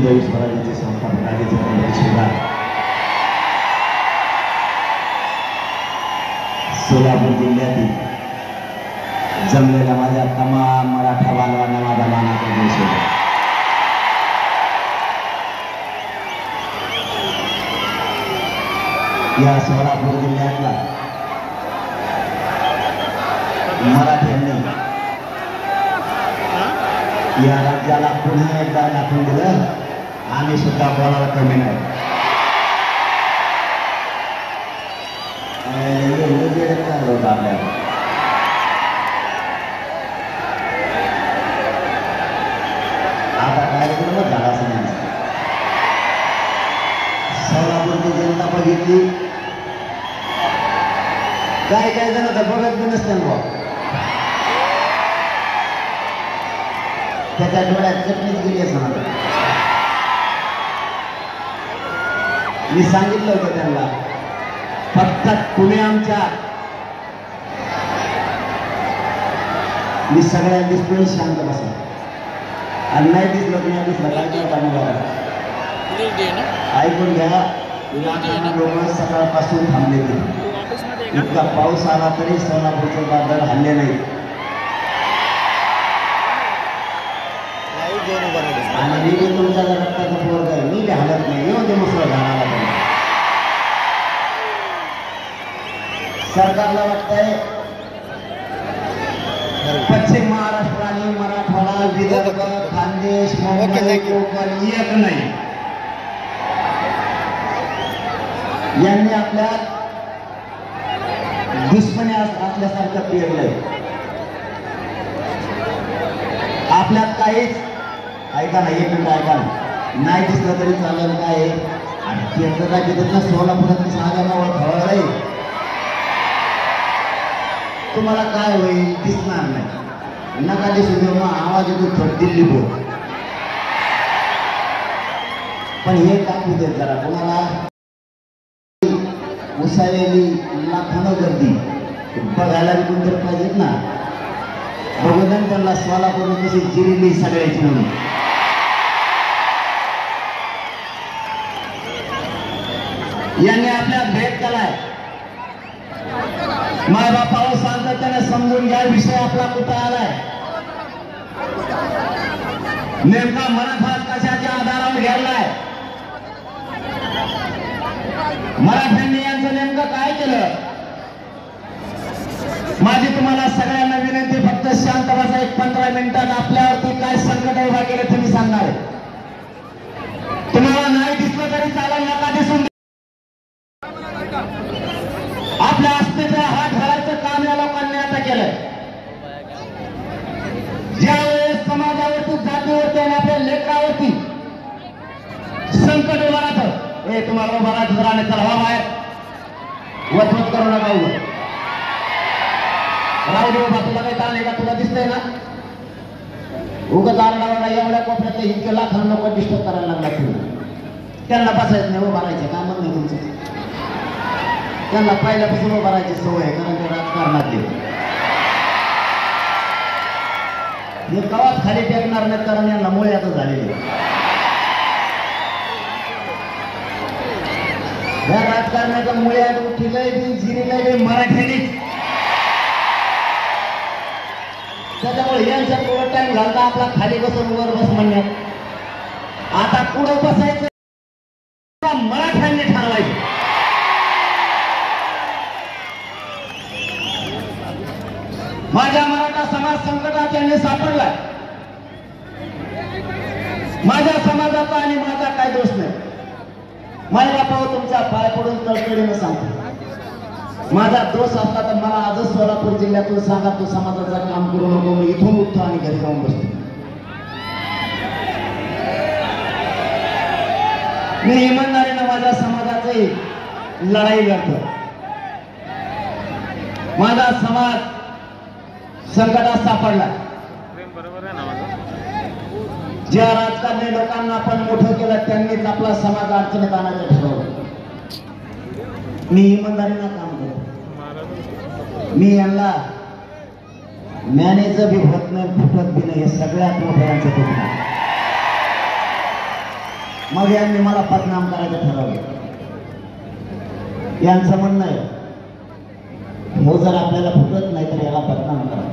हिंदवी स्वराज्याचे संस्थापक आधी छत्रपती शिवराय सोलापूर जिल्ह्यातील जमलेल्या माझ्या तमाम मराठा बांधवांना माझा मानाचा देश होता. या सोलापूर जिल्ह्यातला मराठ्यांनी या राज्याला पुन्हा एकदा दाखवून दिलं आम्ही सुद्धा बोलायला कमी नाही. आपल्याला आता कार्यक्रमच झाला असं नाही. सोलापूरची जनता बघितली काय काय जण तर बघत बी नसते ना. त्याच्या डोळ्यात चटणीच गेली असं मी सांगितलं होतं त्यांना फक्त तुम्ही आमच्या मी सगळ्या दिसतो शांत बसा आणि नाही दिसलं तुम्ही दिसलं काय करता मला ऐकून घ्या. लोक सकाळपासून थांबले गेले इतका पाऊस आला तरी सोलापूरचे बाजार हल्ले नाही आणि मी तुमच्या रक्ताचा पोरग आहे मी हलत नाही येऊ दे मुसळ झाडाला. सरकारला वाटतंय पश्चिम महाराष्ट्र आणि मराठवाडा विदर्भ खानदेश मुंबई कोकण एक नाही यांनी आपल्या दुश्मनी असल्यासारखं पेरलंय. आपल्यात काहीच ऐका ना एक मिनिट ऐका ना नाही दिसलं तरी चालेल काय आणि केंद्र काय देत ना सोलापुरात साध्यावर खवळ नाही तुम्हाला काय होईल दिसणार नाही नका दिसू दे मग आवाज येतो थोड दिल्ली बोल पण हे टाकू दे जरा कोणाला उसळलेली लाखानं गर्दी बघायला कोणतरी पाहिजेत ना. बघून त्यांना सोलापूर कशी जिरली सगळ्याची म्हणून यांनी आपल्या भेट केलाय. माय बापावर सांगतात त्याने समजून घ्या विषय आपला कुठं आलाय. नेमका मराठा कशाच्या आधारावर घ्यायलाय. मराठ्यांनी यांचं नेमकं काय केलं. माझी तुम्हाला सगळ्यांना विनंती फक्त शांत बसा. एक 15 मिनिटात आपल्यावरती काय संकट उभा केलं तुम्ही सांगणार. तुम्हाला नाही दिसलं तरी चालेल नका दिसून आपल्या अस्तित्व हात घालायचं काम या लोकांनी आता केलंय. ज्यावेळेस समाजावरती जातीवरती आणि आपल्या लेकरावरती संकट उभा राहतं हे तुम्हाला उभा राहायचं जरा चला हवा बाहेर वचवत करू नका. राहू दे बाबा तुला काही ताण आहे का तुला दिसतंय ना उगाच आरडाओरडा एवढ्या कोपऱ्यात इतके लाखांना नको डिस्टर्ब करायला लागला. त्यांना बसायचं नाही उभा राहायचं काम नाही तुमचं. त्यांना पहिल्यापासून उभा राहायची सवय आहे कारण ते राजकारणातले हे कवाच खाली टेकणार नाही कारण यांना मुळे आता झालेली. या राजकारणाच्या मुळे उठीलंय बी जिरीलंय बी मराठ्यांनीच. त्याच्यामुळे यांच्या थोडं टाइम घालता आपला खाली बसून वर बस म्हणण्यात. आता पुढं बसायचं मराठ्यांनी ठरवायचं. माझ्या मराठा समाज संकटात यांनी सापडलाय. माझ्या समाजाचा आणि माझा काय दोष नाही. माझ्या बापावर तुमच्या पाय पडून तळतळीनं सांगतो माझा दोष असला तर मला आजच सोलापूर जिल्ह्यातून सांगा तू समाजाचं काम करू नको मी इथून उठतो आणि घरी जाऊन बसतो. मी इमानदारीनं माझ्या समाजाची लढाई लढतो. माझा समाज संकटात सापडला. ज्या राजकारणी लोकांना आपण मोठं केलं त्यांनीच आपला समाज अडचणीत आणायचं ठरवलं. मी इमानदारीनं काम करतो. मी यांना मॅनेजर बी होत नाही फुटत बी नाही हे सगळ्यात मोठं यांचं दुःख. मग यांनी मला बदनाम करायचं ठरवलं. यांचं म्हणणं आहे हो जर आपल्याला फुटत नाही तर याला बदनाम करा.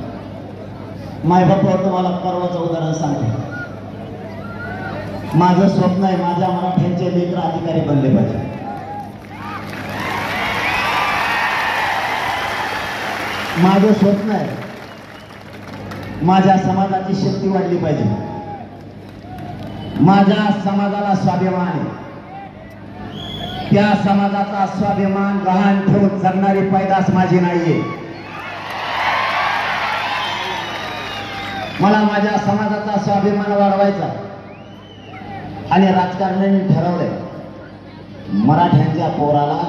मायबापावर तुम्हाला परवाचं उदाहरण सांगतो. माझं स्वप्न आहे माझ्या मराठ्यांचे लेकर अधिकारी बनले पाहिजे. माझं स्वप्न आहे माझ्या समाजाची शक्ती वाढली पाहिजे. माझ्या समाजाला स्वाभिमान आहे. त्या समाजाचा स्वाभिमान गहाण ठेवून जगणारी पैदास माझी नाहीये. मला माझ्या समाजाचा स्वाभिमान वाढवायचा आणि राजकारण्यांनी ठरवलंय मराठ्यांच्या पोराला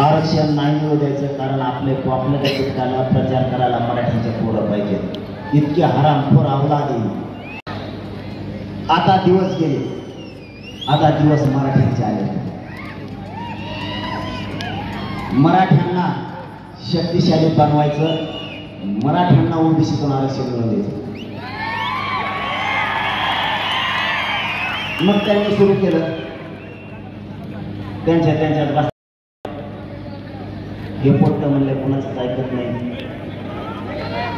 आरक्षण नाही मिळू द्यायचं. कारण आपल्या पिकाला प्रचार करायला मराठ्यांचे पोरं पाहिजे. इतके हरामखोर अवलादी. आता दिवस गेले. आता दिवस मराठ्यांचे आले. मराठ्यांना शक्तिशाली बनवायचं. मराठ्यांना ओबीसीतून आरक्षण मिळवून द्यायचं. मग त्यांनी सुरू केलं त्यांच्यात हे पोट्ट म्हणले कोणाचंच ऐकत नाही.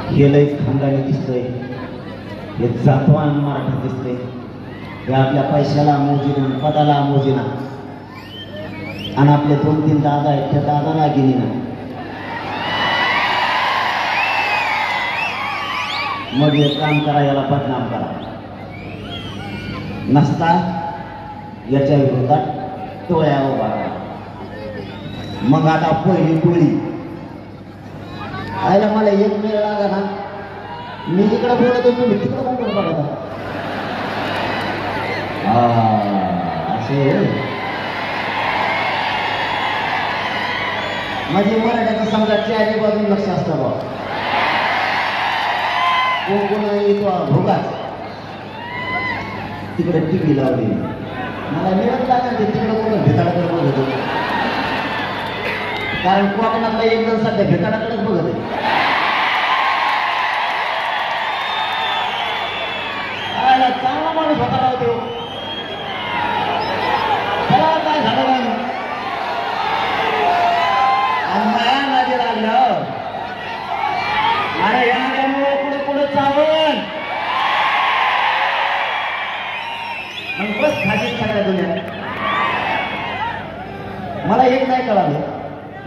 हे लय खानदानी दिसतंय. हे जातवान मराठा दिसतंय. हे आपल्या पैशाला मोजीना पदाला मोजीना आणि आपले 2-3 दादा आहेत त्या दादाला गिनीना. मग एक काम करा याला बदनाम करा. नसता याच्या विरोधात टोळ्या उभा करा. मग आता पहिली टोळी आयला मला एक वेळ लागा ना. मी इकडे बोलत होतो मी तिकडे कोण बघा असे म्हणजे मराठ्याचा समजा चारी बाजून लक्ष असतं बा. कोण कोण येतो भोगाच तिकडे टीव्ही लावली. मला मिळत लागला ते तिकडे कोण भेताळाकडे बघत होतो. कारण कोकणातला एक जण सध्या भेताळाकडेच बघत आहे. चांगला माणूस होता राव देव. त्याला काय झालं नाही आणि माया नादी लागलं. अरे यामुळे पुढे पुढे चावण मग बस खाजीत सगळ्या दुनिया. मला एक नाही कळालं.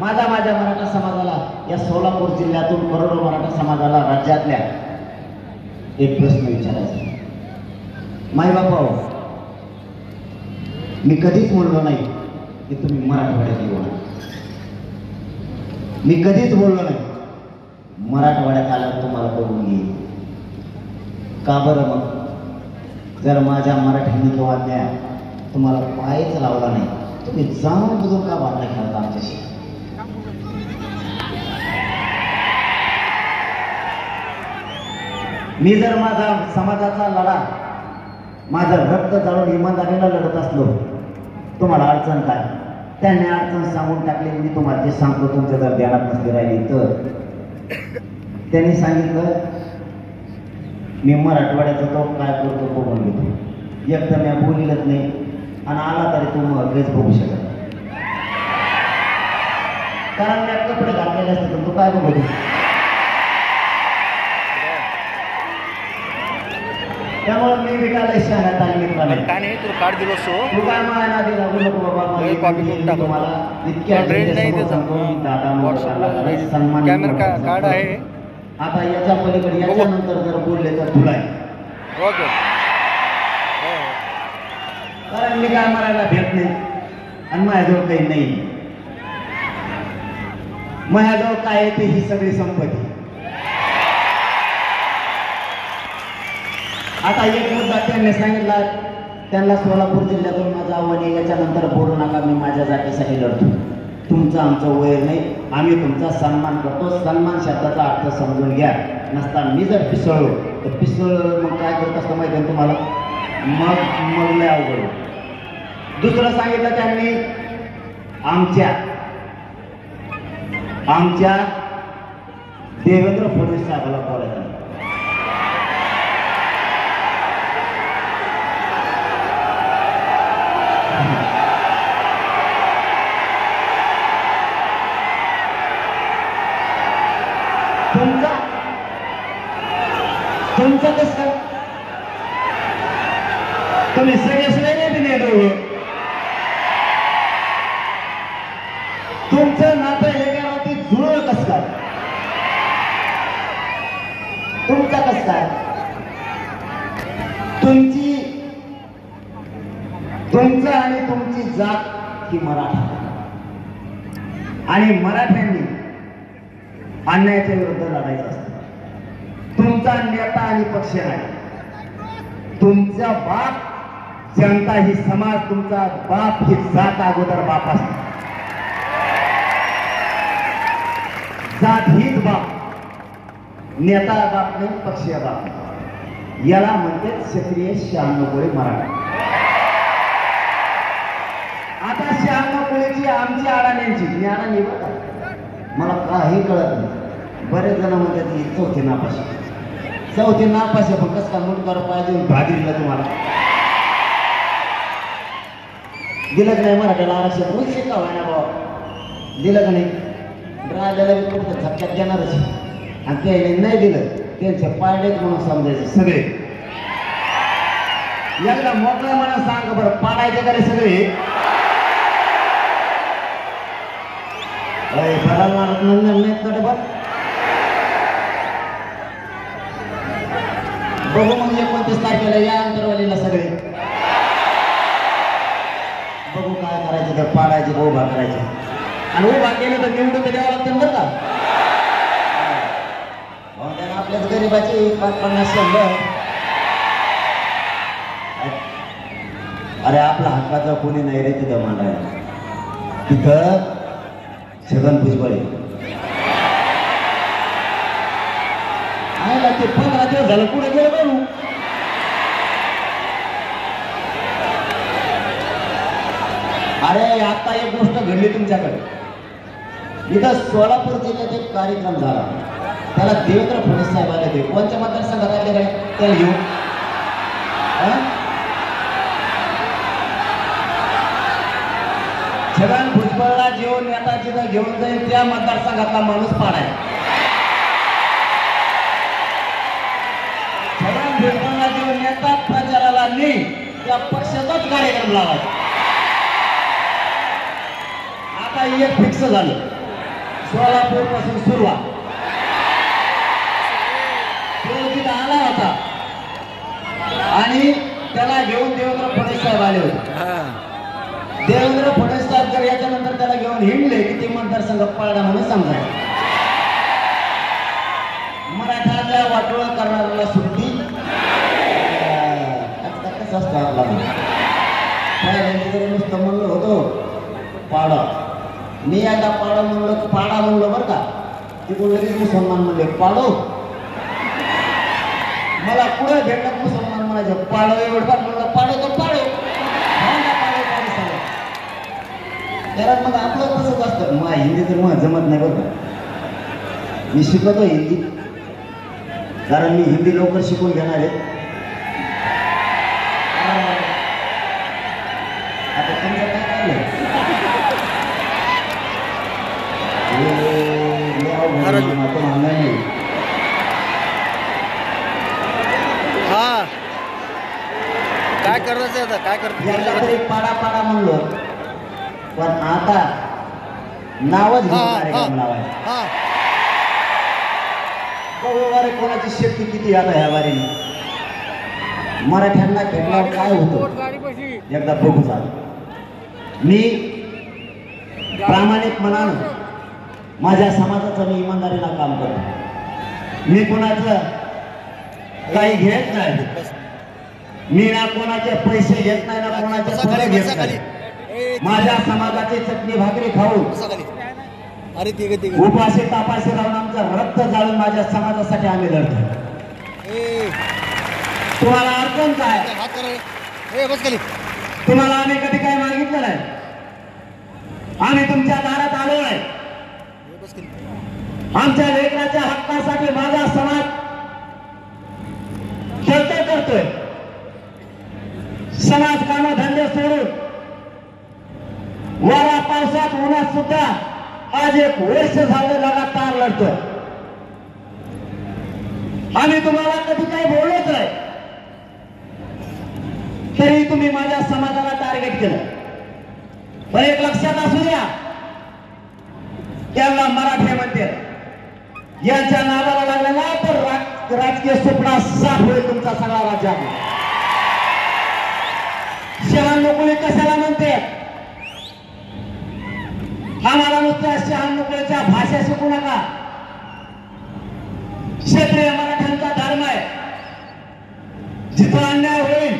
माझ्या मराठा समाजाला या सोलापूर जिल्ह्यातून करोडो मराठा समाजाला राज्यातल्या एक प्रश्न विचारायचा. मायबापा मी कधीच बोललो नाही की तुम्ही मराठवाड्यात येऊ. मी कधीच बोललो नाही मराठवाड्यात आल्यावर तुम्हाला बघून येईल. का बरं मग जर माझ्या मराठ्यांनी किंवा त्या तुम्हाला पायच लावला नाही तुम्ही जाऊन बुजून का बाटल्या खेळता आमच्याशी. मी जर माझा समाजाचा लढा माझं रक्त जाळून इमानदारीला लढत असलो तुम्हाला अडचण काय. त्यांनी अडचण सांगून टाकली. मी तुम्हाला जे सांगतो तुमच्या जर ध्यानात नसली राहिली तर त्यांनी सांगितलं मी मराठवाड्याचा तो काय करतो बघून घेतो. एक तर मी बोलिलच नाही आणि आला तरी तू मगच बघू शकत कारण मी कपडे घातलेले असते तर तू काय बघू. त्यामुळे मी विकायला शहरात आली मित्राने तू काय मायना दिला बोलू बाबा तुम्हाला इतक्या सन्मान कार्ड आहे. आता याच्या पलीकडे याच्यानंतर जर बोलले तर तुला आहे. कारण मी काय मारायला भेट नाही आणि माझ्याजवळ काही नाही. माझ्याजवळ काय येते ही सगळी संपत्ती. आता एक मुद्दा त्यांनी सांगितला त्यांना सोलापूर जिल्ह्यातून माझं आव्हान आहे. याच्यानंतर बोलू नका मी माझ्या जातीसाठी लढतो. तुमचं आमचं वय नाही. आम्ही तुमचा सन्मान करतो. सन्मान शब्दाचा अर्थ समजून घ्या. नसता मी जर पिसळलो तर पिसळ मग काय करत असतं माहिती आहे तुम्हाला. मग लय अवघड. दुसरं सांगितलं त्यांनी आमच्या देवेंद्र फडणवीस साहेबाला बोलायचं. तुमचं कसं काय? तुम्ही सगळे बी नाही दोघं. तुमचं नातं एकावरती जुळलं कसं काय? तुमचं कसं काय? तुमचं आणि तुमची जात ही मराठा आणि मराठ्यांनी अन्यायाच्या विरुद्ध लढायचं असतं. तुमचा नेता आणि पक्ष नाही, तुमचा बाप जनता ही समाज, तुमचा बाप ही जात अगोदर बाप असते. जात हीच बाप, नेता बाप नाही, पक्षीय बाप नाही. याला म्हणते क्षत्रिय 96 कोळी मराठा. आता 96 कोळीची आमची अडाण्यांची, मी अडाणी बघा, मला काही कळत नाही. बरेच जण म्हणतात की चौथी नापाशी पण कसं का मुटकार पाहिजे भागीला तुम्हाला दिलं की नाही? मराठ्याला आरक्षण रोज शिकावं ना बाबा, दिलं का नाही? राजाला बी कुठं झटक्यात देणारच, आणि त्याने नाही दिलं त्यांचे पायडेच म्हणून समजायचे सगळे. एकदा मोकळ्या मला सांग बरं, पाडायचे का रे सगळे? बघू मग 29 तारखेला या अंतरवालीला सगळे बघू काय करायचं, तर पाडायचे का उभा करायचे. आणि उभा केलं तर निवडून द्यावं लागतं बरं का. त्याला आपल्याच गरीबाची 50-50 100. अरे आपला हक्काचा कोणी नाही रे तिथं मांडायला. तिथं छगन भुजबळ आहे, ते 15 दिवस झालं पुढे गेलं करू. अरे आता एक गोष्ट घडली तुमच्याकडे. इथं सोलापूर जिल्ह्यात एक कार्यक्रम झाला, त्याला देवेंद्र फडणवीस साहेब आले होते. कोणत्या मतदारसंघात आले काय त्याला घेऊन? छगन भुजबळला जेवण नेता जिथं घेऊन जाईल त्या मतदारसंघातला माणूस पाडायचा. छगन भुजबळला जेवण नेता प्रचाराला नाही त्या पक्षाचाच कार्यक्रम लावायचा. आता एक फिक्स झालं, सोलापूर पासून सुरुवात. तो तिथं आला होता आणि त्याला घेऊन देवेंद्र फडणवीस साहेब आले होते. देवेंद्र फडणवीस साहेब जर याच्यानंतर त्याला घेऊन हिंडले की ते मतदारसंघ पाळला म्हणून समजायचं. मराठाच्या वाटोळ करणाऱ्याला सुट्टी कसं असतं आपला. नुसतं म्हणलं होतो पाडा, मी आता पाडा म्हणलो बरं का, तिकडून लगेच मुसलमान म्हणले पाडो. मला पुढे भेटत मुसलमान म्हणायचं पाडो, एवढं म्हणलं पाडो तर पाडो. कारण मग आपलं कसंच असतं. मग हिंदी तर मग जमत नाही बरं का. मी शिकवतो हिंदी, कारण मी हिंदी लवकर शिकून घेणार आहे. आता तुमचं काय चाललंय? काय करायचं आता, काय करतो? पाडा म्हणलो, पण आता नावच कार्यक्रम लावायचं. बघू कोणाची शक्ती किती आता ह्या वारीने. मराठ्यांना भेटल्यावर काय होतं एकदा बघू झालं. मी प्रामाणिक मनानं माझ्या समाजाचं मी इमानदारीला काम करतो. मी कोणाचं काही घेत नाही, मी ना कोणाचे पैसे घेत नाही, ना कोणाचे फळे घेत नाही. माझ्या समाजाची चटणी भाकरी खाऊन उपाशी तापाशी राहून आमचं रक्त जाळून माझ्या समाजासाठी आम्ही लढतो. तुम्हाला अडचण काय? तुम्हाला आम्ही कधी काय मागितलं नाही. आम्ही तुमच्या दारात आलो आहे. आमच्या लेकराच्या हक्कासाठी माझा समाज खेळतो करतोय. समाज कामं धंदे सोडून वारा पावसात उन्हात सुद्धा आज 1 वर्ष झालं लगातार लढतोय. आम्ही तुम्हाला कधी काही बोललोच नाही, तरी तुम्ही माझ्या समाजाला टार्गेट केलं. पण एक लक्षात असू द्या, त्यांना मराठे म्हणते, यांच्या नावाला लागला ना तर राजकीय सुपडा साफ होईल तुमचा सगळा राज्यात. शहाण्णव कशाला म्हणते? आम्हाला नुसत्या शहाण्णवच्या भाषा शिकू नका. क्षत्रिय मराठ्यांचा धर्म आहे, जिथं अन्याय होईल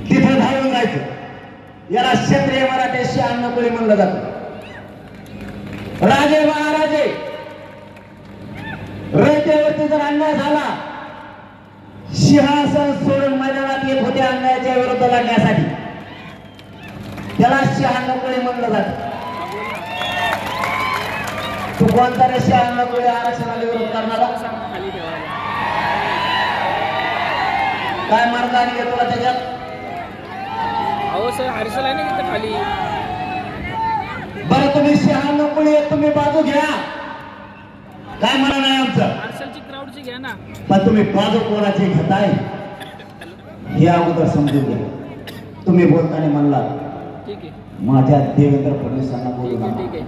तिथं धावून जायचं. याला क्षत्रिय मराठे शहाण्णव म्हणलं जातं. राजे महाराजे रयतेवरती जर अन्याय झाला, सिंहासन सोडून मैदानात येत होते अन्यायाच्या विरुद्ध लढण्यासाठी. त्याला शहाण्णव म्हणलं जातं. तू कोणता रे शहाण्णव आरक्षणाला विरोध करणारा? काय मार्ग आणि तुला त्याच्यात? अहो सर हर्षल आहे ना तिथं खाली. बरं तुम्ही शहाण्णव तुम्ही बाजू घ्या, काय म्हणा नाही आमचं. हर्षलची क्राऊडची घ्या ना. पण तुम्ही बाजू कोणाची घेताय हे अगोदर समजून घ्या. तुम्ही बोलताना म्हणला ठीक आहे, माझ्या देवेंद्र फडणवीसांना बोलू नका. ठीक आहे.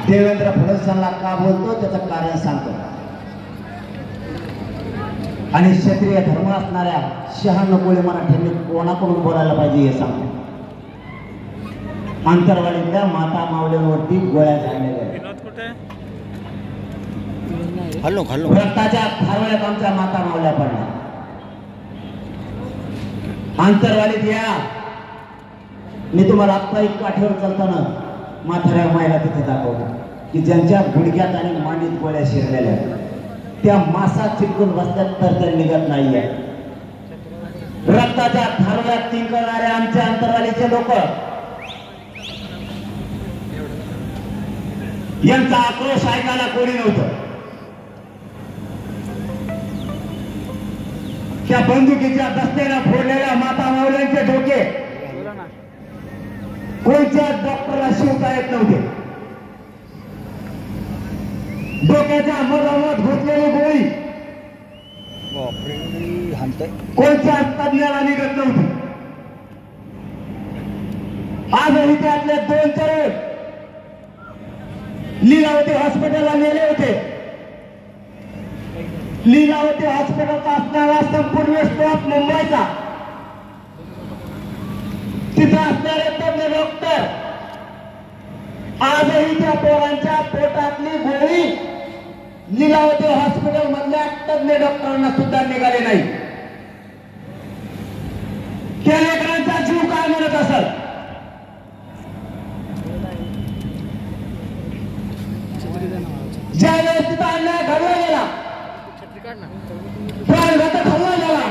देवेंद्र फडणवीसांना का बोलतो त्याचं कारण सांगतो. आणि क्षत्रिय धर्म असणाऱ्या शहाण्णव मराठ्यांनी कोणाकडून बोलायला पाहिजे हे सांगतो. आंतरवाडीतल्या माता मावल्यांवरती गोळ्या झाडलेल्या हल्लो हल्लो रक्ताच्या थारवड्यात आमच्या माता मावल्या पडल्या. आंतरवाडीत या, मी तुम्हाला आत्ता एक काठीवर चालताना म्हाताऱ्या मायला तिथे दाखवतो की ज्यांच्या गुडघ्यात आणि मांडीत गोळ्या शिरलेल्या त्या मासा चिपकून बसल्यात तर त्या निघत नाहीये. रक्ताच्या थारवड्यात तिंकणाऱ्या आमच्या आंतरवाडीचे लोक, यांचा आक्रोश ऐकायला कोणी नव्हतं. त्या बंदुकीच्या दस्त्याला फोडलेल्या माता मावल्यांचे डोके कोणत्या डॉक्टरला शिवता येत नव्हते. डोक्याच्या मधामध घुसलेली गोळी कोणत्या तज्ञाला निघत नव्हती. आजही त्यातले 2 तरुण लीलावती हॉस्पिटलला नेले होते. लीलावती हॉस्पिटलचा असणारा संपूर्ण स्टाफ मुंबईचा, तिथे असणारे तज्ञ डॉक्टर आजही त्या पोरांच्या पोटातली गोळी लीलावती हॉस्पिटल मधल्या तज्ञ डॉक्टरांना सुद्धा निघाले नाही. त्या लेकरांचा जीव काय म्हणत असत? ज्या वेळेस तिथं अन्याय घडला गेला, प्राणघातक हल्ला झाला,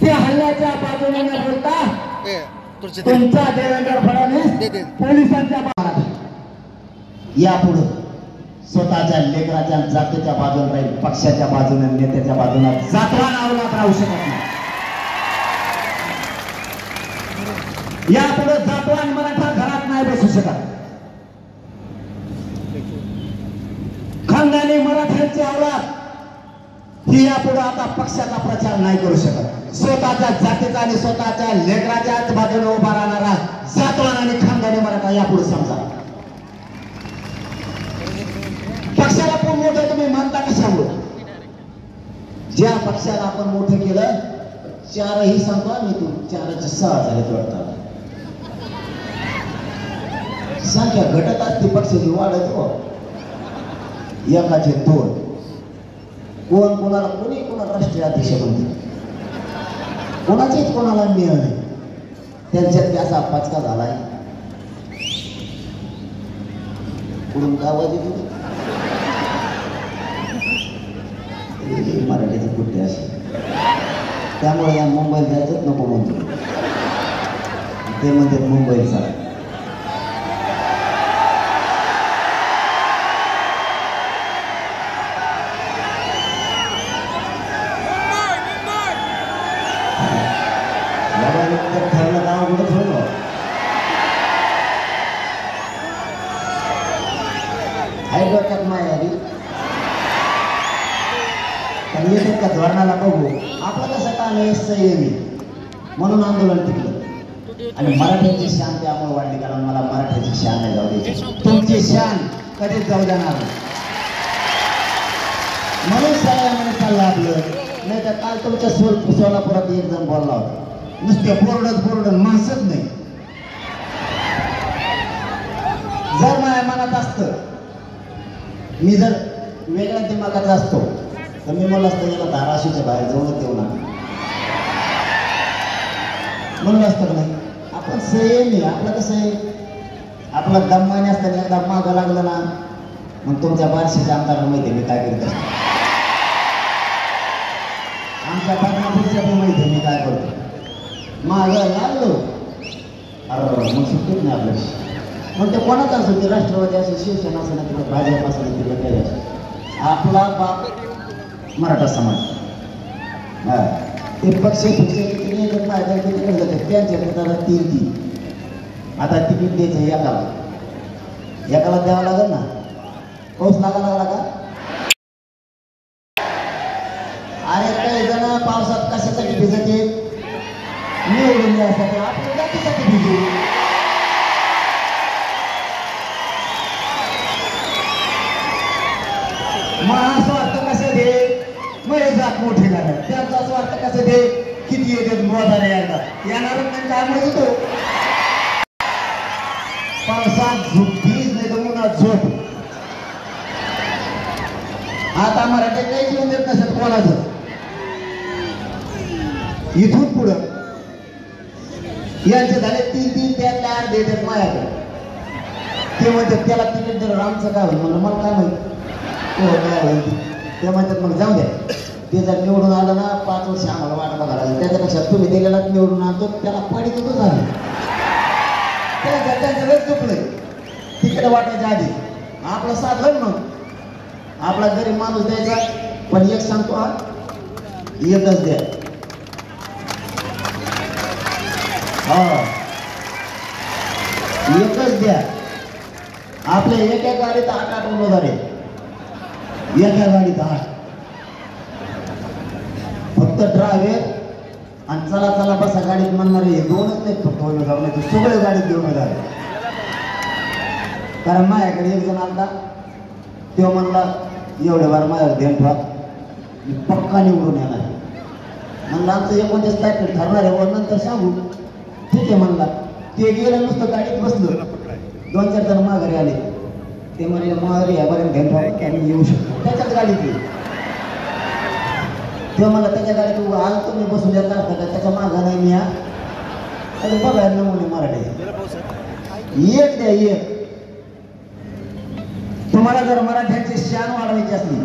त्या हल्ल्याच्या बाजूने न बोलता तुमचा देवेंद्र फडणवीस पोलिसांच्या बाजूने यापुढे स्वतःच्या लेकराच्या जातीच्या बाजूने राहील, पक्षाच्या बाजूने नेत्याच्या बाजूने जातवा नावलात राहू शकत नाही. यापुढे जातवान मराठा घरात नाही बसू शकत. खानदानी मराठ्यांची औलाद ही यापुढे आता पक्षाचा प्रचार नाही करू शकत. स्वतःच्या जातीचा आणि स्वतःच्या लेकराच्या बाजूने उभा राहणारा जातवान आणि खानदानी मराठा यापुढे समजा. पक्षाला पण मोठं तुम्ही मानता कशामुळे? ज्या पक्षाला आपण मोठं केलं, 4ही सांगतो आम्ही, तू 4चे 6 झाले वाटतं. संख्या घटत असते पक्षाची, वाढत हो. एकाचे 2, कोण कोणाला कोणी कोणाला राष्ट्रीय अध्यक्ष बनते, कोणाचेच कोणाला नियम नाही. त्यांच्यात त्याचा पचका झालाय. कुठून काय आवाज येतो? मराठीचे कुठे असे, त्यामुळे या मुंबईला जायचंच नको म्हणतो. ते म्हणते मुंबईचा ठरलं नाव कुठं थोडं एका धोरणाला बघू. आपलं कसं काम आहे संयमी म्हणून आंदोलन टिकलं आणि मराठ्यांची शान त्यामुळे वाढली कारण मला मराठ्याची शान नाही जाऊ द्यायची. तुमची शान कधीच जाऊ देणार नाही म्हणून संयमाने चाललं आपलं. नाही तर काल तुमच्या सोलापुरात एक जण बोलला होता नुसते बोरडत माणसंच नाही. जर माझ्या मनात असतं मी जर वेगळ्या दिमागाचा असतो तर मी म्हणलं असतं याला धाराशीच्या बाहेर जाऊनच देऊ नका म्हणलं असतं नाही. आपण संयमी आपलं कसं आहे आपला दम्माने असताना एकदा मागं लागलं ना मग तुमच्या बारशीच्या आमदारांना माहिती आहे मी काय करीत असतो. आमच्या पाटणापूरच्या पण माहिती आहे मी काय करतो. मागं लागलो अरे मग सुटत नाही आपल्याशी. मग ते कोणाच असो ते राष्ट्रवादी असो शिवसेना असेल किंवा भाजप असेल किंवा काही असो आपला बाप मराठा समाज. हा ते पक्ष किती फायदा किती जाते त्यांच्याकडे त्याला 3 आता तिकीट द्यायचं एकाला द्यावं लागेल ना. पाऊस लागला का अरे काही जण पावसात कशासाठी भिजत येत निवडून यासाठी आपण जातीसाठी भिजू. मग असं वाटतं कसं दे मग जात मोठी लागत त्यांचं असं वाटतं कसं दे किती येते मोजाने येणार त्यामुळे येतो. पावसात झोपीच नाही तर उन्हात झोप. आता मराठी काही जीवन देत नसेल कोणाचं. इथून पुढं यांचे झाले 3 त्यातल्या अर्धे देतात माझ्याकडे. ते म्हणतात त्याला तिकीट दिलं आमचं काय होईल म्हणलं मला काय माहिती काय होईल ते म्हणतात मग जाऊ द्या. ते जर निवडून आलं ना 5 वर्ष आम्हाला वाट बघायला लागेल त्याच्यापेक्षा तुम्ही दिलेला निवडून आणतो त्याला पडित होतो झालं त्यांचं वेळ चुकलंय. तिकडे वाटायच्या आधी आपलं साधलं मग आपला गरीब माणूस द्यायचा. पण एक सांगतो हा एकच द्या. एकच द्या. आपल्या एका गाडीत 8 उमेदवार आहे. एका गाडीत 8 फक्त ड्रायव्हर आणि चला चला बसा गाडीत म्हणणारे हे 2च नाही फक्त उमेदवार नाही तर सगळे गाडीत घेऊन उमेदवार. कारण माझ्याकडे एक जण आला तो म्हणला एवढ्या बार माझ्यावर ध्यान ठेवा मी पक्का निवडून येणार. म्हणलं आमचं 29 तारखेला ठरणार आहे वर नंतर सांगू. ठीक आहे म्हणला. ते गेलं नुसतं गाडीत बसलं 2-4 जण माघारी आले. ते म्हणजे माघारी यापर्यंत ध्यान ठेवा त्यांनी येऊ शकतो त्याच्याच गाडीत येईल. तेव्हा मला त्याच्या गाडीत आज तुम्ही बसून येत असता का त्याच्या मागं नाही मी या बघायला नमुने मराठी एक द्या एक. तुम्हाला जर मराठ्यांची शान वाढवायची असली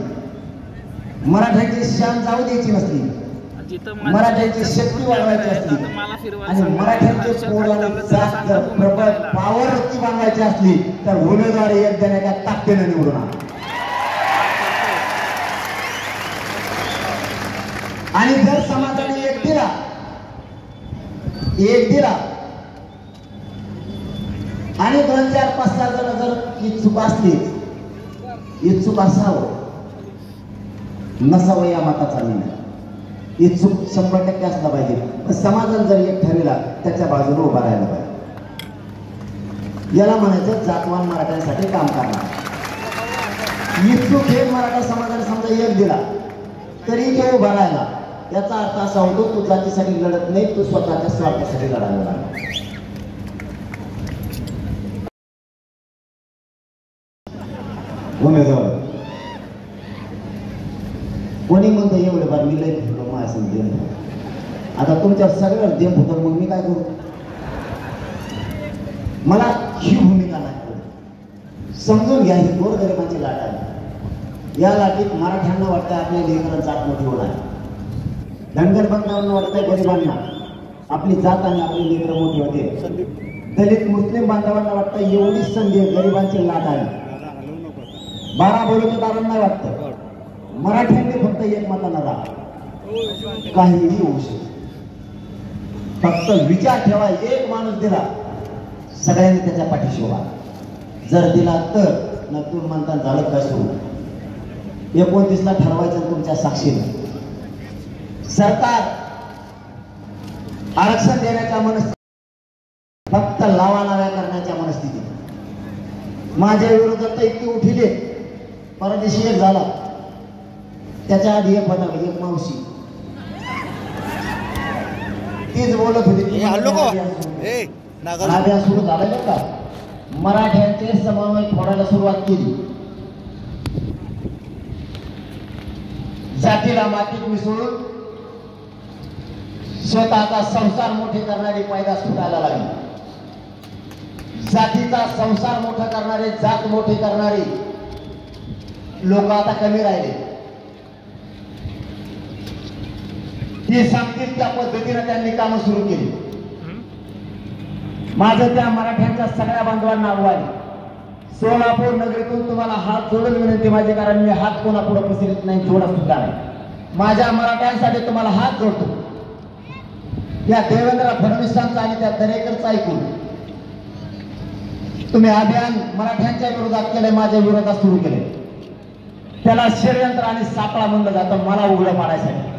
मराठ्यांची शान जाऊ द्यायची नसली मराठ्यांची शक्ती वाढवायची असली आणि मराठ्यांचे जात जर प्रबळ पावरवरती बांधवायची असली तर उमेदवार एक देण्याच्या ताकदीने निवडून आणा. आणि जर समाजाने एक दिला आणि 2, 4, 5, 6 जण जर इच्छुक असली इच्छुक असावं नसावं या मताचा निर्णय. इच्छुक 100% असला पाहिजे. पण समाजाने जर एक ठरविला त्याच्या बाजूने उभा राहायला पाहिजे. याला म्हणायचं जातवान मराठ्यांसाठी काम करणार. इच्छुक हे मराठा समाजाने समजा एक दिला तरी तो उभा राहिला याचा अर्थ असा होतो तू जातीसाठी लढत नाही तू स्वतःच्या स्वार्थासाठी लढायला लागला. उमेदवार कोणी म्हणतो एवढे बार मी लई फिरलो माझ्या संधी आता तुमच्या सगळ्यावर देम होतं मग मी काय करू. मला ही भूमिका लागते. समजून घ्या ही गोरगरिबांची लाट आहे. या लाटीत मराठ्यांना वाटतं आपल्या लेकरांना जात मोठी होणार. धनगर बांधवांना वाटतंय गरिबांना आपली जात आणि आपली लेकरं मोठी होते. दलित मुस्लिम बांधवांना वाटतं एवढी संधी गरिबांची लाट आहे. 12 बलुतेदारांना वाटतं मराठ्यांनी फक्त एक मतानं राहा काहीही होऊ शकते. फक्त विचार ठेवा एक माणूस दिला सगळ्यांनी त्याच्या पाठीशी उभा. जर दिला तर नक्की म्हणता झालं काय सुरू 29ला ठरवायचं तुमच्या साक्षीने सरकार आरक्षण देण्याच्या मनस्थितीत, फक्त लावालाव्या करण्याच्या मनस्थितीत माझ्या विरोधात तर इतकी उठिले. परदेशी एक झाला, त्याच्या आधी एक होता, एक मावशी, तीच बोलत होती. अभ्यास सुरू झाला बरं का. मराठ्यांचे समन्वय फोडायला सुरुवात केली. जातीला मातीत मिसळून स्वतःचा संसार मोठे करणारी पैदास फुटायला लागली. जातीचा संसार मोठा करणारे, जात मोठे करणारे लोक आता कमी राहिले. ते सांगतील त्या पद्धतीने त्यांनी कामं सुरू केली. माझं त्या मराठ्यांच्या सगळ्या बांधवांना आव्हान, सोलापूर नगरीतून तुम्हाला हात जोडून विनंती माझी, कारण मी हात कोणापुढे पसरत नाही, जोडा सुद्धा नाही. माझ्या मराठ्यांसाठी तुम्हाला हात जोडतो. त्या देवेंद्र फडणवीसांचा आणि त्या दरेकरचा ऐकून तुम्ही अभियान मराठ्यांच्या विरोधात केले, माझ्या विरोधात सुरू केले. त्याला षडयंत्र आणि सापळा म्हणलं जातं, मला उघडं पाडायसाठी.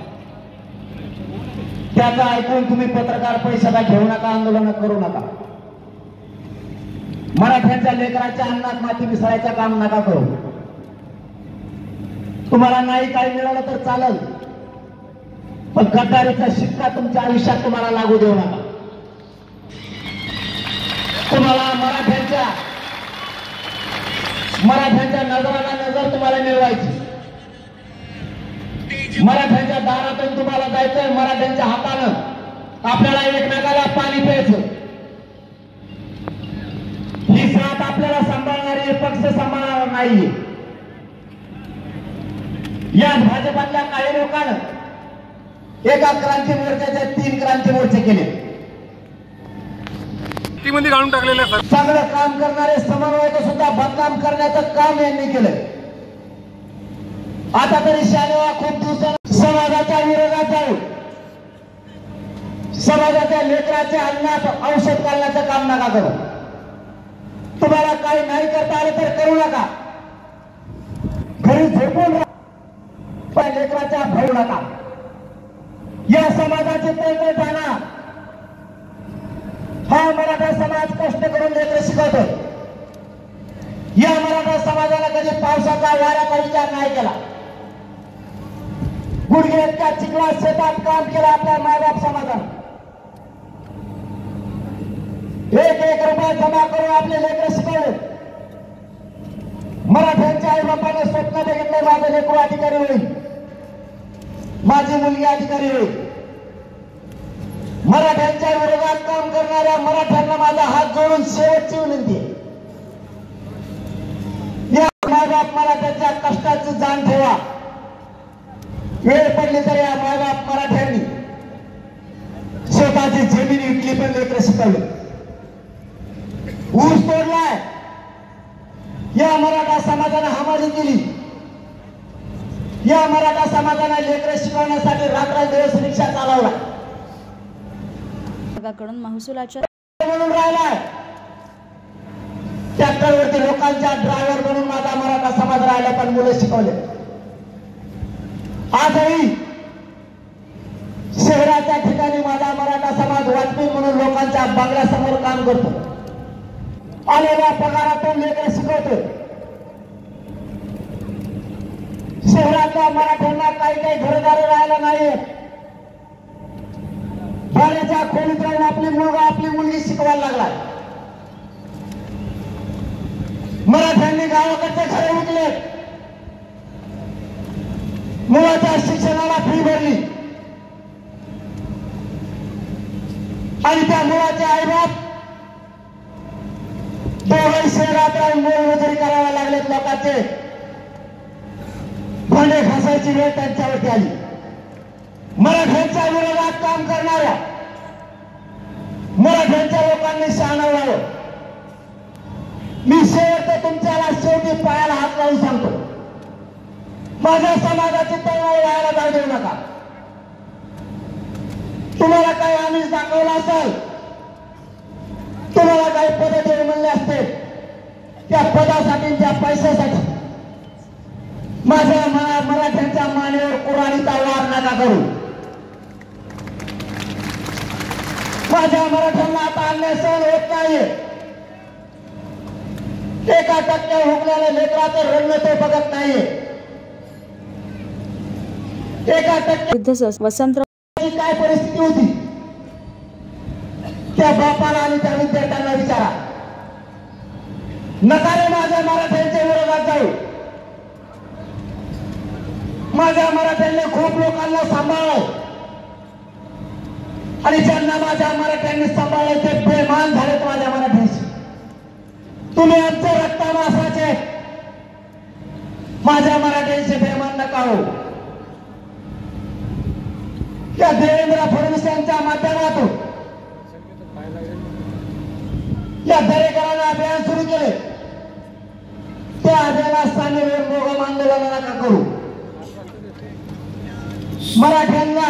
त्याचं ऐकून तुम्ही पत्रकार परिषदा घेऊ नका, आंदोलन करू नका. मराठ्यांच्या लेकरांच्या अन्नात माती मिसळायचं काम नका करू. तुम्हाला नाही काही मिळालं तर चालेल, पण गद्दारीचा शिक्का तुमच्या आयुष्यात तुम्हाला लागू देऊ नका. तुम्हाला मराठ्यांच्या नजराला नजर तुम्हाला मिळवायची. मराठ्यांच्या दारातून तुम्हाला जायचंय, मराठ्यांच्या हातानं आपल्याला एकमेकाला पाणी प्यायचं. ही साथ आपल्याला सांभाळणारे पक्ष सांभाळणार नाहीये. या भाजपातल्या काही लोकांना एका क्रांती मोर्चाचे 3 क्रांती मोर्चे केले. मध्ये घालून टाकलेले चांगलं काम करणारे समन्वयक सुद्धा बदनाम करण्याचं काम यांनी केलं. आता तरी शालेवा खूप दिवसांनी समाजाच्या विरोधात जाऊन समाजाच्या लेकराच्या अन्नात औषध घालण्याचं काम नका करू. तुम्हाला काही नाही करता आलं तर करू नका, घरी झोपून राहा, पण लेकराच्या भरू नका. या समाजाची तळमळ जाणार. हा मराठा समाज कष्ट करून लेकर शिकवतो. या मराठा समाजाला कधी पावसाचा वाऱ्याचा विचार नाही केला. गुडघ्याच्या चिखलात शेतात काम केलं आपल्या मायबाप समाजानं. 1-1 रुपया जमा करून आपले लेकर शिकवले. मराठ्यांच्या आई बापाने स्वप्न बघितले, माझं लेकरू अधिकारी होईल, माझी मुलगी अधिकारी होईल. मराठ्यांच्या विरोधात काम करणाऱ्या मराठ्यांना माझा हात जोडून शेवटची विनंती आहे. या मायबाप मराठ्यांच्या कष्टाची जाण ठेवा. वेळ पडली तर या मायबाप मराठ्यांनी स्वतःची जमीन विकली, पण लेकर शिकवले. ऊस तोडलाय, या मराठा समाजाने हमाली केली. या मराठा समाजाने लेकर शिकवण्यासाठी रात्रंदिवस रिक्षा चालवला. कडून महसुलाच्या म्हणून राहिलाय, ट्रॅक्टरवरती लोकांच्या ड्रायव्हर म्हणून माझा मराठा समाज राहिला, पण मुलं शिकवले. आजही शहराच्या ठिकाणी माझा मराठा समाज वॉचमॅन म्हणून लोकांच्या बंगल्यासमोर काम करतो. आलेल्या पगारातून लेकर शिकवतो. शहरातल्या मराठ्यांना काही घरदार राहायला नाही. भाड्याच्या खोलीत राहून आपली मुलगा आपली मुलगी शिकवायला लागला. मराठ्यांनी गावाकडचे घरे विकले, मुलाच्या शिक्षणाला फी भरली, आणि त्या मुलाचे आईबाप दोघे शहरात राहून मोलमजुरी करायला लागलेत. लोकांचे भांडे घासायची वेळ त्यांच्यावरती आली. मराठ्यांच्या विरोधात काम करणाऱ्या मराठ्यांच्या लोकांनी शहाणा व्हावं. मी शेवटी पायाला हात लावून सांगतो, माझ्या समाजाची तळमळ व्हायला जाऊ देऊ नका. तुम्हाला काही आमिष दाखवला असेल, तुम्हाला काही पद देऊ म्हणले असते, त्या पदासाठी त्या पैशासाठी माझ्या मराठ्यांच्या मानेवर कुऱ्हाडीचा वार नका करू. माझ्या मराठ्यांना आता अन्याय सहन होत नाहीये. 1% हुकलेल्या लेकराचं रडणं ते बघत नाहीये. 1% वसंतराव काय परिस्थिती होती त्या बापाला आणि त्या विद्यार्थ्यांना विचारा. नकारे माझ्या मराठ्यांच्या विरोधात जाऊ. माझ्या मराठ्यांनी खूप लोकांना सांभाळलं आणि ज्यांना माझ्या मराठ्यांनी सांभाळलं ते बेमान झालेत माझ्या मराठ्यांशी. तुम्ही आमचे रक्तमासाचे माझ्या मराठ्यांशी बेमान नका हो. त्या देवेंद्र फडणवीस यांच्या माध्यमातून या दरेकरांना अभियान सुरू केले. त्या अभियानात सामील मोगम आंदोलन नका करू. मराठ्यांना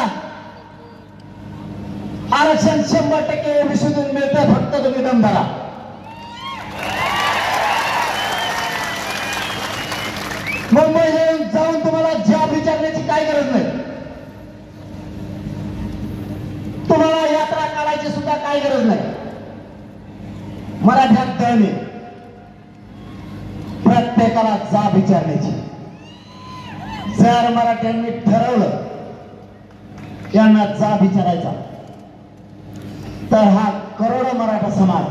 आरक्षण 100% ओबीसीतून मिळते. फक्त तुम्ही दम धरा. मुंबई जाऊन तुम्हाला जॉब विचारण्याची काही गरज नाही. तुम्हाला यात्रा काढायची सुद्धा काही गरज नाही. मराठ्यात दळणे प्रत्येकाला जाब विचारण्याची. जर मराठ्यांनी ठरवलं यांना जाब विचारायचा तर हा करोडो मराठा समाज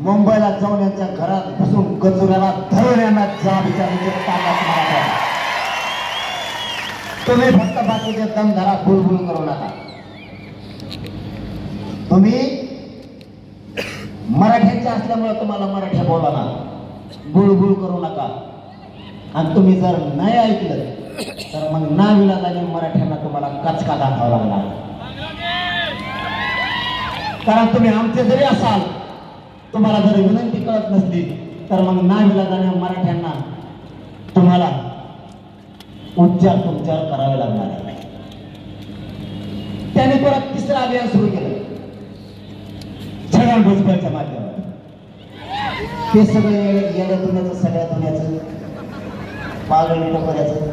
मुंबईला जाऊन यांच्या घरात बसून गजुऱ्याला धरून यांना जाब विचारण्याची ताकद मराठा. तुम्ही फक्त बाकीचे दम धरा, बुलबुल करू नका. तुम्ही मराठ्यांचे असल्यामुळे तुम्हाला मराठी बोला ना, बुळबुळ करू नका. आणि तुम्ही जर नाही ऐकलं तर मग नाविलाजाने मराठ्यांना तुम्हाला कचका दाखवावा लागणार. कारण तुम्ही आमचे जरी असाल, तुम्हाला जर विनंती कळत नसली तर मग नाविलाजाने मराठ्यांना तुम्हाला उच्चार तुमच्यावर करावे लागणार आहे. त्याने परत तिसरं अभियान सुरू केलं छगन भुजबळच्या माध्यमात. ते सगळे गेल्या दुनियाचं, सगळ्या दुनियाचं पागल टोकऱ्याचं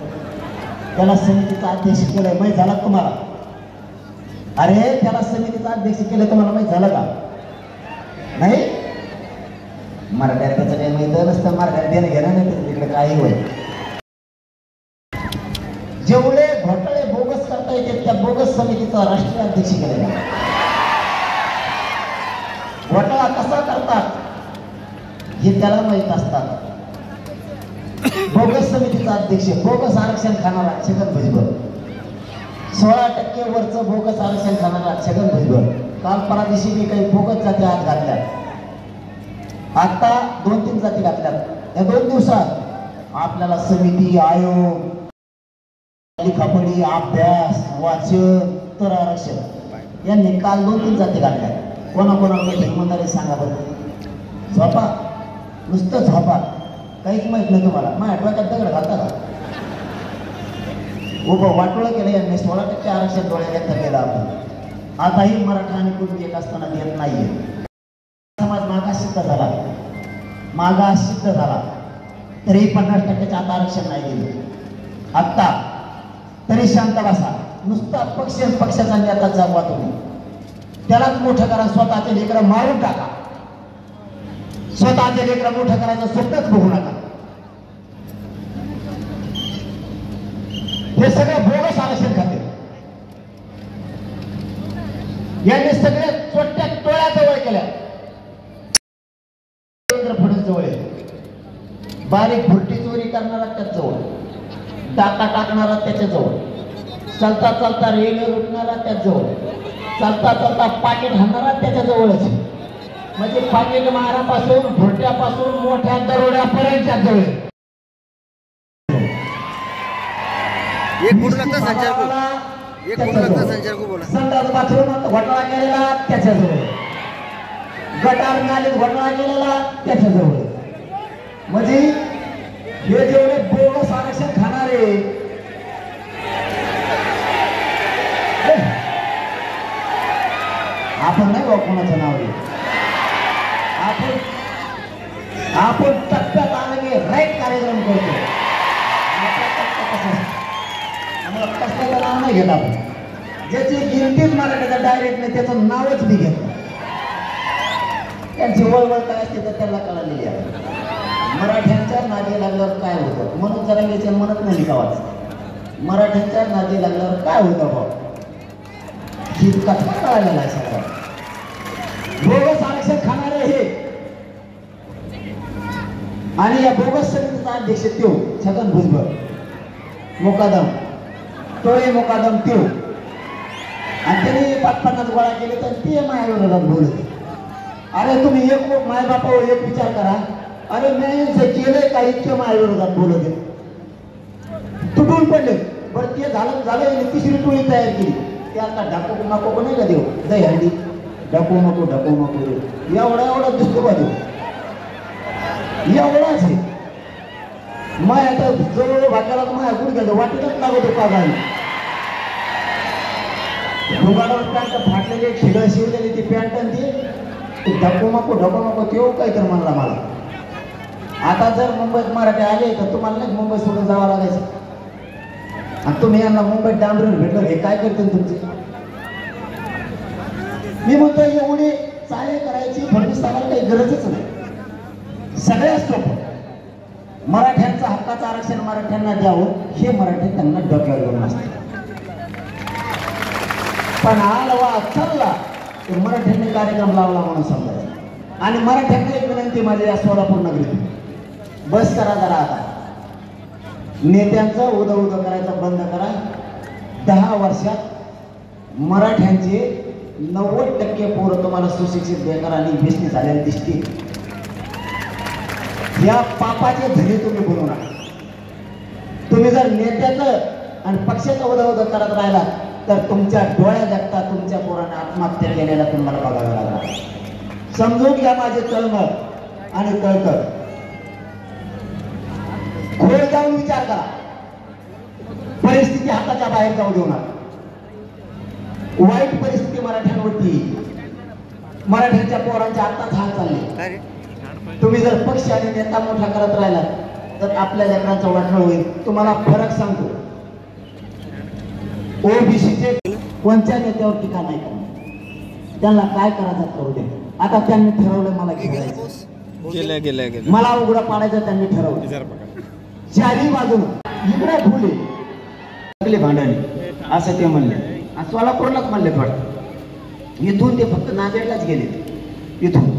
त्याला समितीचा अध्यक्ष केलंय. माहीत झाला तुम्हाला? अरे त्याला समितीचा अध्यक्ष केलं तुम्हाला माहीत झालं का? नाही. मराठ्यात त्याचं काही माहीत नसतं. मराठ्यात देणं घेणं नाही तिकडे काही होईल. जेवढे घोटाळे बोगस करता येते त्या बोगस समितीचा राष्ट्रीय अध्यक्ष केलेला. घोटाळा कसा करतात हे त्याला माहीत असतात. बोगस समितीचा अध्यक्ष, बोगस आरक्षण खाणारा छगन भुजबळ, 16% वरचं बोगस आरक्षण खाणारा छगन भुजबळ. काल परदिवशी मी काही बोगस जाती आत घातल्या. आता 2-3 जाती घातल्यात. या 2 दिवसात आपल्याला समिती, आयोग, लिखापडी, अभ्यास, वाचन, तर आरक्षण यांनी काल 2-3 जाती घातल्या. कोणाकोणाला हिमंदारी सांगा बरं. झोपा, नुसतं झोपा. काहीच माहित नाही तुम्हाला. माझ्या डोक्यात दगड घालता का? उभं वाटोळं केलं यांनी. 16% आरक्षण डोळ्या व्यक्त केलं आपण. आताही मराठा आणि कुणबी एक असताना देत नाहीये. समाज मागास सिद्ध झाला, मागास सिद्ध झाला तरी 50% आता आरक्षण नाही दिलं. आत्ता तरी शांत बसा. नुसता पक्षाचा नेता जगवा तुम्ही. त्यालाच मोठं करा. स्वतःचे लेकरं मारून टाका. स्वतःचे लेकरं मोठं करायचं स्वप्नच बघू नका. हे सगळं बोगस आरक्षण खाते. यांनी सगळे चोट्या टोळ्या जवळ केल्या. देवेंद्र फडणवीस जवळ आहे. बारीक भुरटी चोरी करणारा त्याच जवळ, टाका टाकणारा त्याच्या जवळ, चालता चालता रेल्वे लुटणारा त्याच जवळ, चालता चालता पाकिट हाणणारा त्याच्या जवळच. म्हणजे पाकिट मारापासून, भुरट्यापासून मोठ्या दरोड्यापर्यंतच्या जवळ. संडास बाथरूमात घोटाळा केलेला त्याच्याजवळ, गटार नालीत घोटाळा केलेला त्याच्याजवळ. म्हणजे हे जेवढे बोगस आरक्षण खाणारे आपण नाही बा कोणाचं नाव घे. आपण टप्प्यात आलं की राईट कार्यक्रम करतो. कसल्याचं नाव नाही घेत आपण. ज्याची गिनतीच मराठीचं डायरेक्ट नाही त्याचं नावच मी घेतो. त्यांची वळवळ काय असते तर त्यांना कळालेली आहे. मराठ्यांच्या नादी लागल्यावर काय होतं म्हणून जरा म्हणत नाही गावाच. मराठ्यांच्या नादी लागल्यावर काय होतं भाऊ ही कथा कळालेला आहे सगळं. बोगस आरक्षण खाणारे हे आणि या बोगस समितीचा अध्यक्ष त्यो छगन भुजबळ मुकादम टोळे मुकादम त्यो आणि त्यांनी 550 गोळा केले तर ते माझ्याविरोधात बोलत. अरे तुम्ही एक माय बापावर एक विचार करा. अरे मी जे केलंय का इतके माझ्याविरोधात बोलत तुटून पडले. बरं ते झालं तिसरी टोळी तयार केली. ते आता ढाकू नको नाही का देऊ दही हंडी ढकू नको एवढा दिसतो का देऊ एवढाच आहे. माय आता जवळ भाग्याला माया गुड गेलं वाटेलच लागतो का गाडी भुगाडावर पॅन्ट फाटलेले खिळं शिवलेली ती पॅन्ट आणि ती ढकू नको तेव काय तर म्हणला मला. आता जर मुंबईत मराठी आले तर तुम्हाला नाही मुंबई सोडून जावं लागायचं. आणि तुम्ही यांना मुंबईत डांबरून भेटलं हे काय करतील तुमचे. मी म्हणतो एवढी चाळे करायची फडणवीसाला काही गरजच नाही. सगळ्यात सोपं मराठ्यांचं हक्काचं आरक्षण मराठ्यांना द्यावं हे मराठी त्यांना डोक्यावर घेऊन असते. पण आलवा चालला तर मराठ्यांनी कार्यक्रम लावला म्हणून समजायचं. आणि मराठ्यांना एक विनंती माझी या सोलापूर नगरीत बस करा जरा. आता नेत्यांचं उदं करायचं बंद करा. 10 वर्षात मराठ्यांचे 90% पोरं तुम्हाला सुशिक्षित बेकार आणि व्यसनी झालेले दिसतील. या पापाचे धनी तुम्ही बोलू नका. तुम्ही जर नेत्याचं आणि पक्षाचं उदं करत राहिला तर तुमच्या डोळ्या जगता तुमच्या पोराने आत्महत्या केलेला तुम्हाला बघावं लागणार. समजून घ्या माझे तळमळ आणि तळतळ. खोल जाऊन विचार करा. परिस्थिती हाताच्या बाहेर जाऊ देऊ नका. वाईट परिस्थिती मराठ्यांवरती मराठ्यांच्या पोरांच्या आत्ताच हाल चालले. तुम्ही जर पक्ष आणि नेता मोठा करत राहिला तर आपल्या लेकरांचा वाटणं होईल. तुम्हाला फरक सांगतो. ओबीसीचे कोणत्या नेत्यावर टीका नाही करणार. त्यांना काय करायचं करू दे. आता त्यांनी ठरवलं मला गेलं मला उघडं पाडायचं त्यांनी ठरवलं. चारही बाजून इकडे फुले भांडणी असं ते म्हणले. सोलापूरलाच म्हणले थोडं. इथून ते फक्त नांदेडलाच गेले. इथून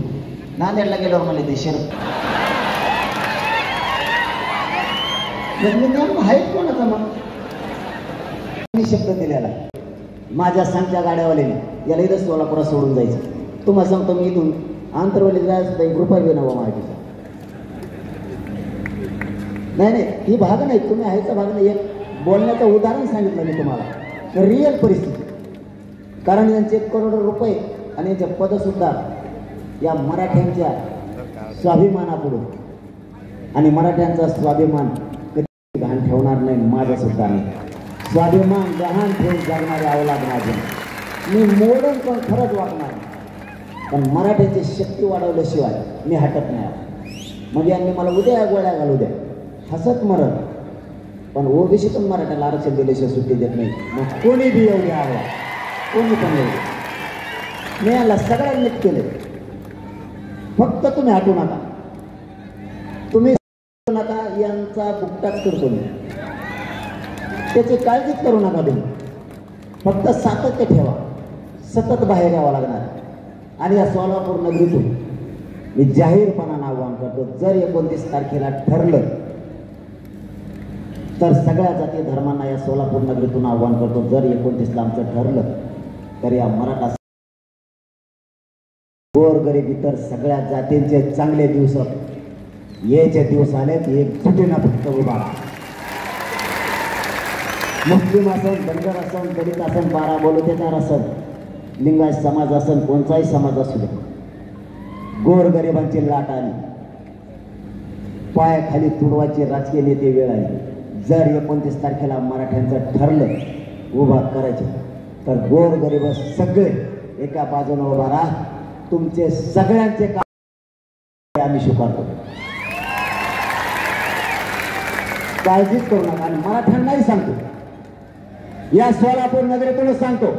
नांदेडला गेल्यावर म्हणले ते शरद आहेत कोणाचा मग शब्द दिलेला माझ्या सांगच्या गाड्यावाल्याने याला इथं सोलापुरात सोडून जायचं. तुम्हाला सांगतो मी इथून आंतरवली जायचं 1 रुपया बी नवा माझ्या. नाही ही भाग नाही. तुम्ही आहेचा भाग नाही. एक बोलण्याचं उदाहरण सांगितलं मी तुम्हाला. रिअल परिस्थिती. कारण यांचे 1 करोड रुपये आणि यांचे पद सुद्धा या मराठ्यांच्या स्वाभिमानापुढून आणि मराठ्यांचा स्वाभिमान कधी घाण ठेवणार नाही. माझा सुद्धा नाही. स्वाभिमान गहाण ठेवून जगणारे अवलाद माझे. मी मोडून पण खरंच वागणार. पण मराठ्याची शक्ती वाढवल्याशिवाय मी हटत नाही. मग यांनी मला उद्या गोळ्या घालू द्या हसत मरत. पण ओबीसीतून मराठ्याला आरक्षण दिल्याशिवाय सुट्टी देत नाही. मग कोणी बी एवढी हवा कोणी पण एवढी. मी याला सगळ्यांनी केले. फक्त तुम्ही हटू नका. तुम्ही नका यांचा बुकटाच करतो मी. त्याची काळजीच करू नका तुम्ही. फक्त सातत्य ठेवा. सतत बाहेर यावं लागणार. आणि या सोलापूर नगरीतून मी जाहीरपणानं आवाहन करतो. जर 29 तारखेला ठरलं तर सगळ्या जाती धर्मांना या सोलापूर नगरीतून आवाहन करतो. जर 29ला आमचं ठरलं तर या मराठा गोरगरीब इतर सगळ्या जातींचे चांगले दिवस यायचे दिवस आलेत. एकजुटीनं फक्त उभा. मुस्लिम असन धनगर असन दलित असन 12 बोलतेदार असन लिंगायत समाज असन कोणताही समाज असू दे. गोरगरिबांची लाट आली. पायाखाली तुडवायची राजकीय नेते वेळ आली. जर 29 तारखेला मराठ्यांचं ठरलं उभा करायचं तर गोरगरीब सगळे एका बाजूने उभा राहा. तुमचे सगळ्यांचे काम आम्ही स्वीकारतो. काळजीच करू नका. आणि मराठ्यांनाही सांगतो या सोलापूर नगरीतूनच सांगतो.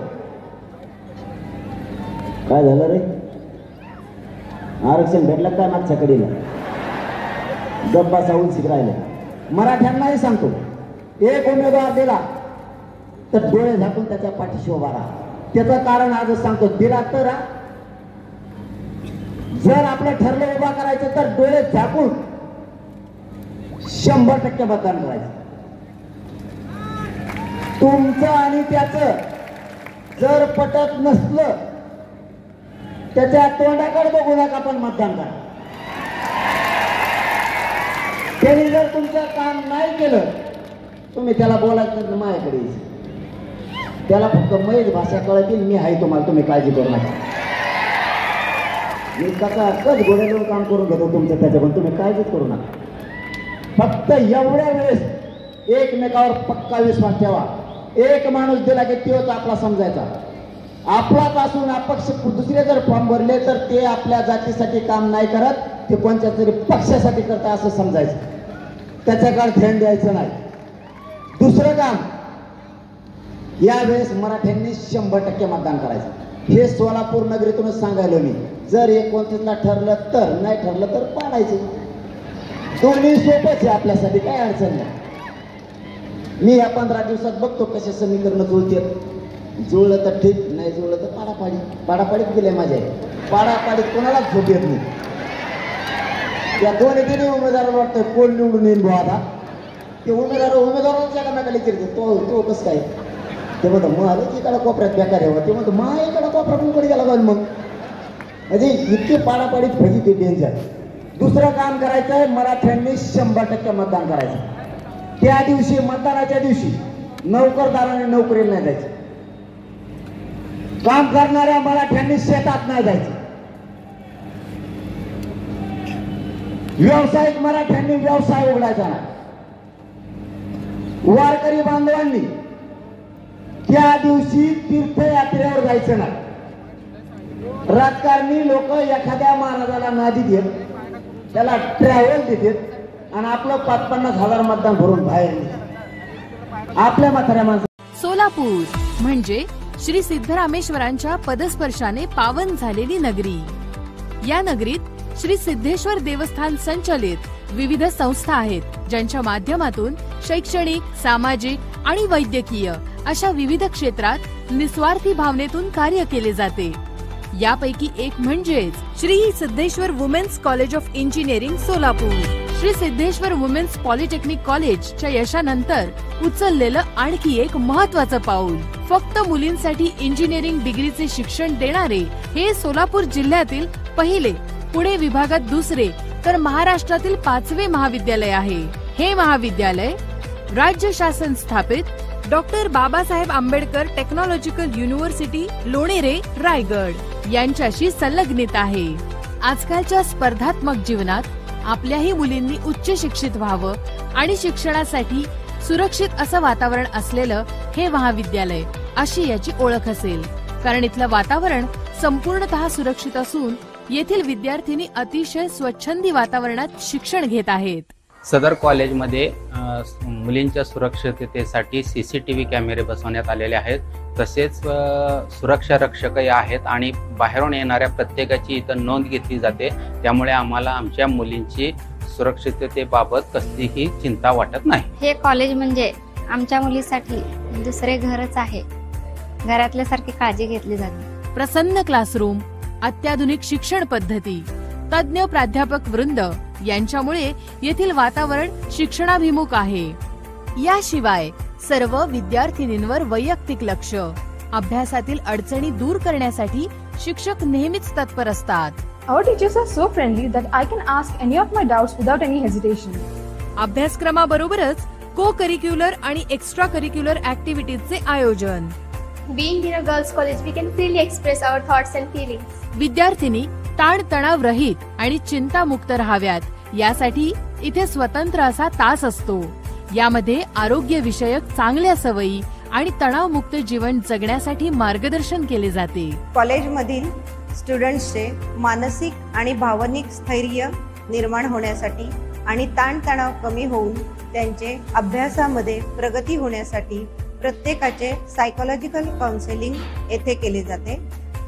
काय झालं रे आरक्षण भेटलं काय मागच्या कडीला गप्पा साऊन शिक राहिले. मराठ्यांनाही सांगतो, एक उमेदवार दिला तर डोळे झाकून त्याच्या पाठीशी उभा राहा. त्याचं कारण आजच सांगतो, दिला तर जर आपलं ठरलं उभा करायचं तर डोळे झाकून 100% मतदान करायचं. तुमचं आणि त्याचं जर पटत नसलं त्याच्या तोंडाकडे बघू नका, पण मतदान करा. त्यांनी जर तुमचं काम नाही केलं तुम्ही त्याला बोलायचं माझ्याकडे यायचं. त्याला फक्त मैच भाषा कळतील, मी आहे तुम्हाला, तुम्ही काळजी करू नका. मी कसा कच गोड्याजवळ काम करून घेतो तुमचं, त्याच्याकडून तुम्ही काळजीच करू नका. फक्त एवढ्या वेळेस एकमेकावर पक्का विश्वास ठेवा. एक माणूस दिला की तोच आपला समजायचा. आपलाच असून अपक्ष दुसरे जर फॉर्म भरले तर ते आपल्या जातीसाठी काम नाही करत, ते कोणत्या तरी पक्षासाठी करतात असं समजायचं. त्याच्याकडे ध्यान द्यायचं नाही. दुसरं काम, यावेळेस मराठ्यांनी 100% मतदान करायचं. हे सोलापूर नगरीतूनच सांगायलो मी. जर 29ला ठरलं तर, नाही ठरलं तर पाडायचं. दोन्ही सोपच आहे आपल्यासाठी, काय अडचण नाही. मी या 15 दिवसात बघतो कसे समीकरण जुळते. जुळलं तर ठीक, नाही जुळलं तर पाडापाडी. पाडापाडीत गेले माझ्या. पाडापाडीत कोणालाच झोप येत नाही. या दोन्ही तिन्ही उमेदवाराला वाटतं कोण निवडून येईल भाऊ आता. ते उमेदवारांच्या एकामेकाला चिरते, तो कसं काय, ते म्हणतो मग इकडं कोपऱ्यात बेकार आहे, ते म्हणतो मा इकडं कोपऱ्यात कुकडे गेला जाऊन. मग म्हणजे इतके पाडापाडीत भजी ते डेंजर. दुसरं काम करायचं आहे, मराठ्यांनी 100% मतदान करायचं. त्या दिवशी, मतदानाच्या दिवशी नोकरदाराने नोकरीला नाही जायचं. काम करणाऱ्या मराठ्यांनी शेतात नाही जायचं. व्यावसायिक मराठ्यांनी व्यवसाय उघडायचा नाही. वारकरी बांधवांनी त्या दिवशी तीर्थयात्रेवर जायचं नाही. राजकारणी लोक एखाद्या महाराजाला नादी देत, त्याला ट्रॅव्हल देतात आणि आपलं 50-50 मतदान भरून बाहेर आपल्या म्हाताऱ्या माणसं. सोलापूर म्हणजे श्री सिद्धरामेश्वरांच्या पदस्पर्शाने पावन झालेली नगरी. या नगरीत श्री सिद्धेश्वर देवस्थान संचलित विविध संस्था आहेत, ज्यांच्या माध्यमातून शैक्षणिक, सामाजिक आणि वैद्यकीय अशा विविध क्षेत्रात निस्वार्थी भावनेतून कार्य केले जाते. यापैकी एक म्हणजेच Shri Siddheshwar women's college of engineering Solapur. Shri Siddheshwar women's polytechnic कॉलेजच्या यशानंतर उचललेलं आणखी एक महत्वाचं पाऊल. फक्त मुलींसाठी इंजिनिअरिंग डिग्रीचे शिक्षण देणारे हे सोलापूर जिल्ह्यातील पहिले, पुणे विभागात दुसरे तर महाराष्ट्रातील 5वे महाविद्यालय आहे. हे महाविद्यालय राज्य शासन स्थापित doctor Babasaheb Ambedkar technological university Lonere Raigad यांच्याशी संलग्नित आहे. आजकालच्या स्पर्धात्मक जीवनात आपल्याही मुलींनी उच्च शिक्षित व्हावं आणि शिक्षणासाठी सुरक्षित असं वातावरण असलेलं हे महाविद्यालय अशी याची ओळख असेल. कारण इथलं वातावरण संपूर्णतः सुरक्षित असून येथील विद्यार्थिनी अतिशय स्वच्छंदी वातावरणात शिक्षण घेत आहेत. सदर कॉलेजमध्ये मुलींच्या सुरक्षिततेसाठी CCTV कॅमेरे बसवण्यात आलेले आहेत. तसेच सुरक्षा रक्षकही आहेत आणि बाहेरून येणाऱ्या प्रत्येकाची इथं नोंद घेतली जाते. त्यामुळे आम्हाला आमच्या मुलींची सुरक्षिततेबाबत कसलीही चिंता वाटत नाही. हे कॉलेज म्हणजे आमच्या मुलीसाठी दुसरे घरच आहे. घरातल्यासारखी काळजी घेतली जाते. प्रसन्न क्लासरूम, अत्याधुनिक शिक्षण पद्धती, तज्ञ प्राध्यापक वृंद यांच्यामुळे येथील वातावरण शिक्षणाभिमुख आहे. याशिवाय सर्व विद्यार्थिनींवर वैयक्तिक लक्ष, अभ्यासातील अडचणी दूर करण्यासाठी शिक्षक नेहमीच तत्पर असतात. Our teachers are so friendly that I can ask any of my doubts without any hesitation. अभ्यासक्रमाबरोबरच को करिक्युलर आणि एक्स्ट्रा करिक्युलर ऍक्टिव्हिटीजचे आयोजन. Being in a girls' college, we can freely express our thoughts and feelings. विद्यार्थिनी ताणतणाव रहित आणि चिंतामुक्त राहाव्यात यासाठी इथे स्वतंत्र असा तास असतो. यामध्ये आरोग्य विषयक चांगल्या सवयी आणि तणावमुक्त जीवन जगण्यासाठी मार्गदर्शन केले जाते. कॉलेजमधील स्टुडंट्सचे मानसिक आणि भावनिक स्थैर्य निर्माण होण्यासाठी आणि ताणतणाव कमी होऊन त्यांचे अभ्यासामध्ये प्रगती होण्यासाठी प्रत्येकाचे सायकोलॉजिकल काउन्सिलिंग येथे केले जाते.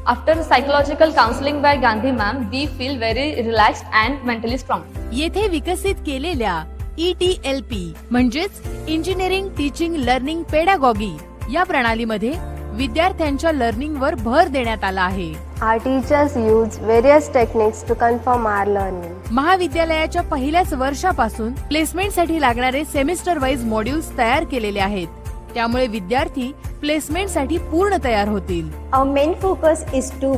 After psychological counseling by Gandhi ma'am, we feel very relaxed and mentally strong. येथे विकसित केलेल्या ETLP म्हणजेच इंजिनिअरिंग टीचिंग लर्निंग पेडागॉगी या प्रणालीमध्ये विद्यार्थ्यांच्या लर्निंगवर भर देण्यात आला आहे. Our teachers use various techniques to confirm our learning. महाविद्यालयाच्या पहिल्याच वर्षापासून प्लेसमेंटसाठी लागणारे सेमिस्टर वाईज मॉड्यूल्स तयार केलेले आहेत. त्यामुळे विद्यार्थी प्लेसमेंटसाठी पूर्ण तयार होतील. Our main focus is to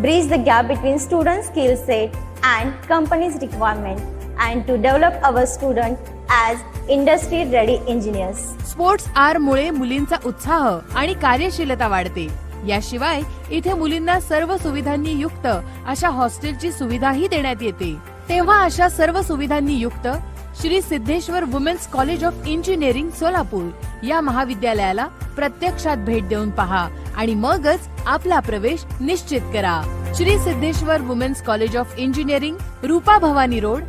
bridge the gap between student skill set and company's requirement and to develop our student as industry ready engineers. Sports आर मुळे मुलींचा उत्साह आणि कार्यशीलता वाढते. याशिवाय इथे मुलींना सर्व सुविधांनी युक्त अशा हॉस्टेलची सुविधाही देण्यात येते. तेव्हा अशा सर्व सुविधांनी युक्त Shri Siddheshwar women's college of engineering Solapur या महाविद्यालयाला प्रत्यक्षात भेट देऊन पहा आणि मगच आपला प्रवेश निश्चित करा. Shri Siddheshwar women's college of engineering, Rupa Bhavani road,